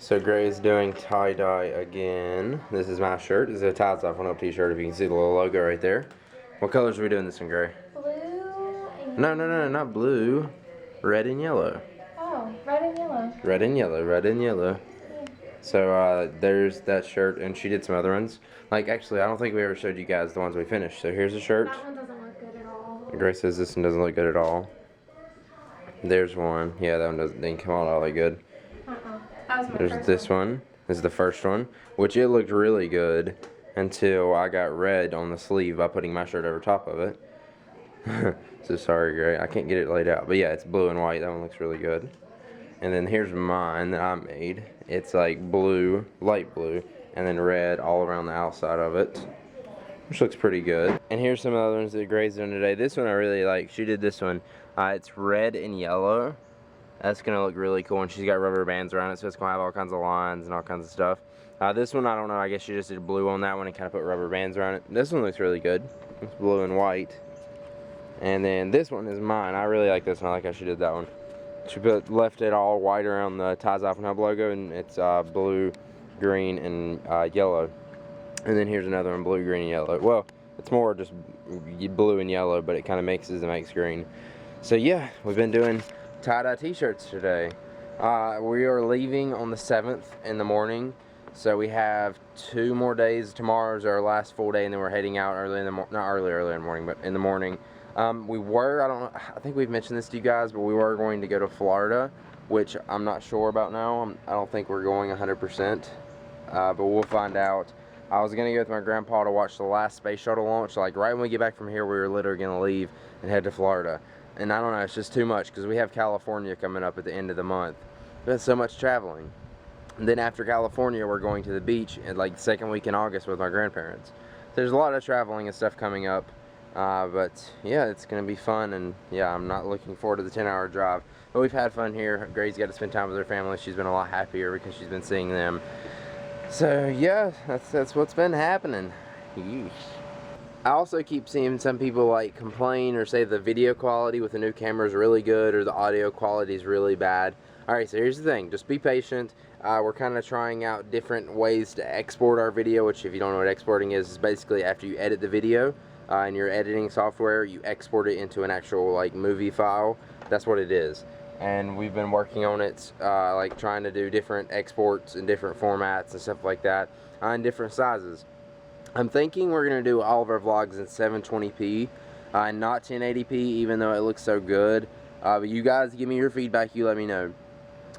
So Gray's doing tie-dye again. This is my shirt. This is a Ties Off One Up t-shirt, if you can see the little logo right there. What colors are we doing this one, Gray? Blue and... No, not blue. Red and yellow. Oh, red and yellow. Red and yellow, red and yellow. Yeah. So there's that shirt, and she did some other ones. Like, actually, I don't think we ever showed you guys the ones we finished. So here's a shirt. That one doesn't look good at all. Gray says this one doesn't look good at all. There's one. Yeah, that one didn't come out all that good. That was my There's first this one. This is the first one, which it looked really good until I got red on the sleeve by putting my shirt over top of it. So sorry, Gray. I can't get it laid out. But yeah, it's blue and white. That one looks really good. And then here's mine that I made. It's like blue, light blue, and then red all around the outside of it, which looks pretty good. And here's some other ones that Gray's doing today. This one I really like. She did this one. It's red and yellow. That's gonna look really cool, and she's got rubber bands around it, so it's gonna have all kinds of lines and all kinds of stuff. This one, I don't know, I guess she just did blue on that one and kind of put rubber bands around it. This one looks really good. It's blue and white. And then this one is mine. I really like this one. I like how she did that one. She left it all white around the Ties Off and Hub logo, and it's blue, green, and yellow. And then here's another one, blue, green, and yellow. Well, it's more just blue and yellow, but it kind of mixes and makes green. So yeah, we've been doing tie-dye t-shirts today. We are leaving on the 7th in the morning, so we have 2 more days. Tomorrow's our last full day, and then we're heading out early in the not early in the morning, but in the morning. I think we've mentioned this to you guys, but we were going to go to Florida, which I'm not sure about now. I don't think we're going 100%, but we'll find out. I was gonna go with my grandpa to watch the last space shuttle launch. Like right when we get back from here, we were literally gonna leave and head to Florida. And I don't know, it's just too much because we have California coming up at the end of the month. That's so much traveling. And then after California, we're going to the beach in like the second week in August with my grandparents. There's a lot of traveling and stuff coming up. But yeah, it's gonna be fun, and yeah, I'm not looking forward to the 10-hour drive. But we've had fun here. Gray's got to spend time with her family. She's been a lot happier because she's been seeing them. So yeah, that's what's been happening. Yeesh. I also keep seeing some people like complain or say the video quality with the new camera is really good or the audio quality is really bad. Alright, so here's the thing, just be patient. We're kind of trying out different ways to export our video, which if you don't know what exporting is basically after you edit the video in your editing software, you export it into an actual like movie file. That's what it is. And we've been working on it, like trying to do different exports in different formats and stuff like that, in different sizes. I'm thinking we're going to do all of our vlogs in 720p, not 1080p, even though it looks so good. But you guys give me your feedback, you let me know.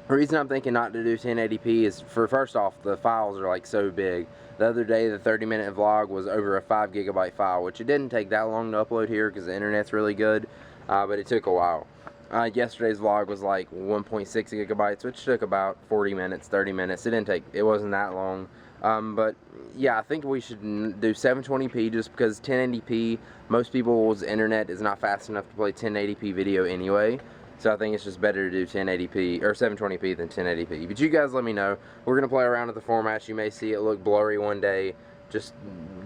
The reason I'm thinking not to do 1080p is, first off, the files are like so big. The other day, the 30-minute vlog was over a 5 GB file, which it didn't take that long to upload here because the internet's really good, but it took a while. Yesterday's vlog was like 1.6 gigabytes, which took about 40 minutes, 30 minutes. It wasn't that long. But yeah, I think we should do 720p just because 1080p, most people's internet is not fast enough to play 1080p video anyway. So I think it's just better to do 1080p or 720p than 1080p. But you guys let me know. We're going to play around with the formats. You may see it look blurry one day. Just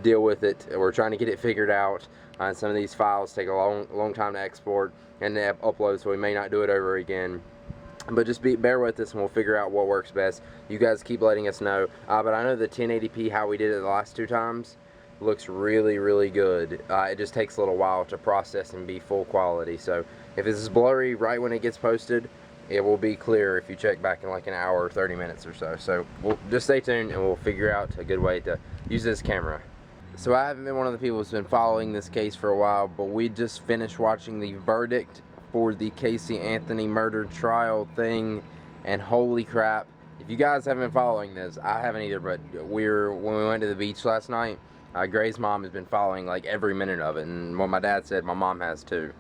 deal with it. We're trying to get it figured out. Some of these files take a long time to export and upload, so we may not do it over again. But just bear with us and we'll figure out what works best. You guys keep letting us know. But I know the 1080p, how we did it the last 2 times, looks really, really good. It just takes a little while to process and be full quality. So if this is blurry right when it gets posted, it will be clear if you check back in like an hour or 30 minutes or so. So we'll just stay tuned and we'll figure out a good way to use this camera. So I haven't been one of the people who's been following this case for a while, but we just finished watching the verdict for the Casey Anthony murder trial thing, and holy crap, if you guys haven't been following this, I haven't either, but when we went to the beach last night, Gray's mom has been following like every minute of it, and what my dad said, my mom has too,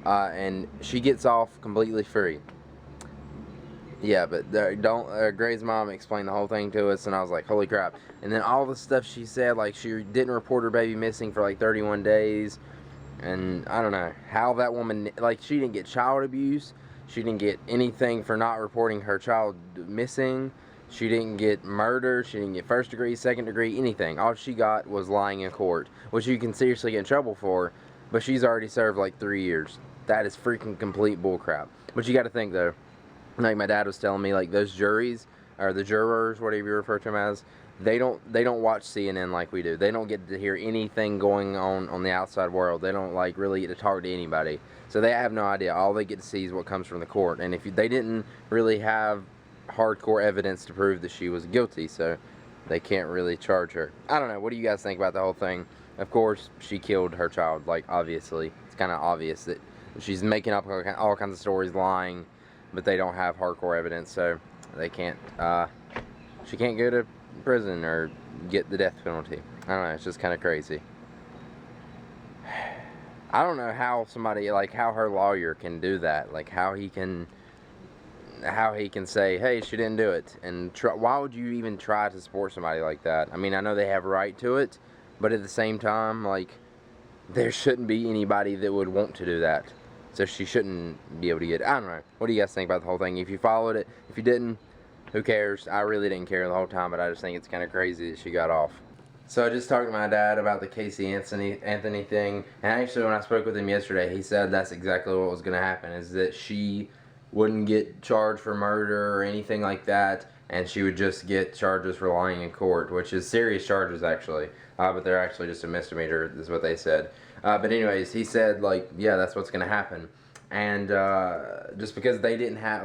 and she gets off completely free. Yeah, but Gray's mom explained the whole thing to us, and I was like, holy crap. And then all the stuff she said, like she didn't report her baby missing for like 31 days. And I don't know how that woman, like she didn't get child abuse. She didn't get anything for not reporting her child missing. She didn't get murder. She didn't get 1st degree, 2nd degree, anything. All she got was lying in court, which you can seriously get in trouble for. But she's already served like 3 years. That is freaking complete bullcrap. But you got to think though, like my dad was telling me, like those juries or the jurors, whatever you refer to them as, they don't watch CNN like we do. They don't get to hear anything going on the outside world. They don't like really get to talk to anybody. So they have no idea. All they get to see is what comes from the court. And if they didn't really have hardcore evidence to prove that she was guilty, so they can't really charge her. I don't know. What do you guys think about the whole thing? Of course, she killed her child. Like, obviously, it's kind of obvious that she's making up all kinds of stories, lying, but they don't have hardcore evidence, so they can't. She can't go to prison or get the death penalty. I don't know. It's just kind of crazy. I don't know how somebody, like, how her lawyer can do that. Like, how he can say, hey, she didn't do it. And why would you even try to support somebody like that? I mean, I know they have a right to it, but at the same time, like, there shouldn't be anybody that would want to do that. So she shouldn't be able to get it. I don't know. What do you guys think about the whole thing? If you followed it, if you didn't, who cares? I really didn't care the whole time, but I just think it's kind of crazy that she got off. So I just talked to my dad about the Casey Anthony thing, and actually when I spoke with him yesterday, he said that's exactly what was going to happen, is that she wouldn't get charged for murder or anything like that, and she would just get charges for lying in court, which is serious charges actually, but they're actually just a misdemeanor, is what they said. But anyways, he said, like, yeah, that's what's going to happen. And just because they didn't have,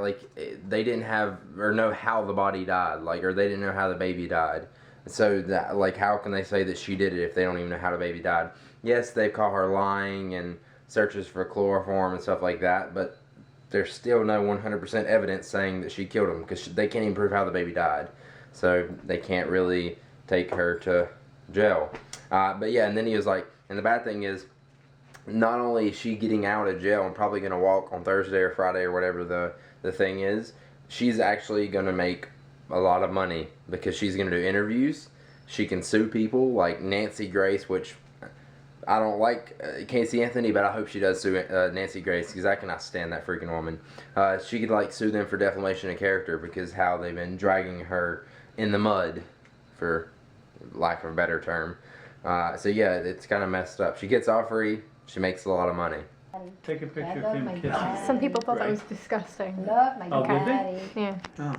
or know how the body died, like, or they didn't know how the baby died. So, that, like, how can they say that she did it if they don't even know how the baby died? Yes, they caught her lying and searches for chloroform and stuff like that, but there's still no 100% evidence saying that she killed him, because they can't even prove how the baby died. So, they can't really take her to jail. But yeah, and then he was like, and the bad thing is, not only is she getting out of jail and probably going to walk on Thursday or Friday or whatever the thing is, she's actually going to make a lot of money because she's going to do interviews. She can sue people like Nancy Grace, which I don't like Casey Anthony, but I hope she does sue Nancy Grace, because I cannot stand that freaking woman. She could like sue them for defamation of character, because how they've been dragging her in the mud, for lack of a better term. So yeah, it's kind of messed up. She gets off free. She makes a lot of money. Take a picture of him kissing. Some people thought that was disgusting. Love my Oh, did daddy. Yeah. Oh,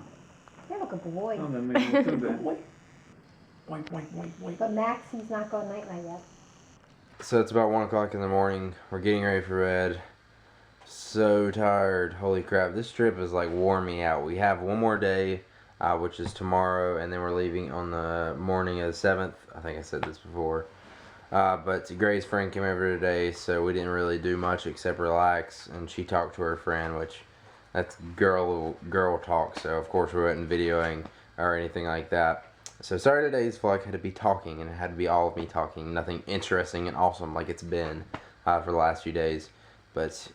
You're like a boy. oh, that made me feel bad. Wait. But Maxie's not going night-night yet. So it's about 1 o'clock in the morning. We're getting ready for bed. So tired. Holy crap. This trip is like wore me out. We have one more day, which is tomorrow, and then we're leaving on the morning of the 7th. I think I said this before. But Gray's friend came over today, so we didn't really do much except relax, and she talked to her friend, which that's girl talk, so of course we wasn't videoing or anything like that. So sorry today's vlog had to be talking, and it had to be all of me talking, nothing interesting and awesome like it's been for the last few days. But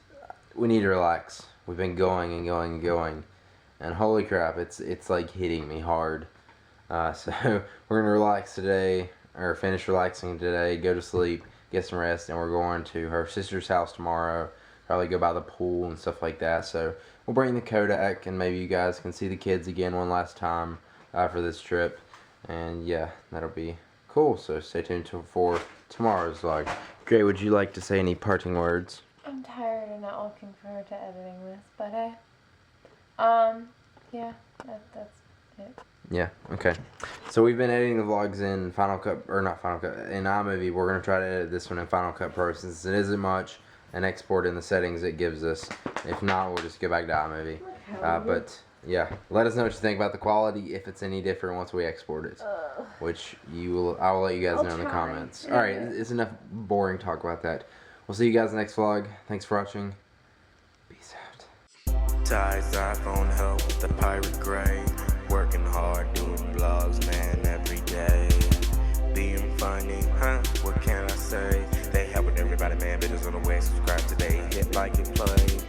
we need to relax. We've been going and going and going, and holy crap, it's like hitting me hard. So we're gonna relax today, or finish relaxing today, go to sleep, get some rest, and we're going to her sister's house tomorrow, probably go by the pool and stuff like that. So we'll bring the Kodak, and maybe you guys can see the kids again one last time for this trip. And yeah, that'll be cool. So stay tuned for tomorrow's vlog. Gray, would you like to say any parting words? I'm tired and not looking forward to editing this, but yeah, that's it. Yeah, okay. So we've been editing the vlogs in Final Cut, or not Final Cut, in iMovie. We're going to try to edit this one in Final Cut Pro, since it isn't much, and export in the settings it gives us. If not, we'll just go back to iMovie. But yeah, let us know what you think about the quality, if it's any different once we export it. Which I will let you guys know in the comments. Alright, it's enough boring talk about that. We'll see you guys in the next vlog. Thanks for watching. Peace out. Ties iPhone help with the pirate gray. Working hard, doing vlogs, man, every day. Being funny, huh? What can I say? They helping everybody, man. Videos on the way. Subscribe today. Hit like and play.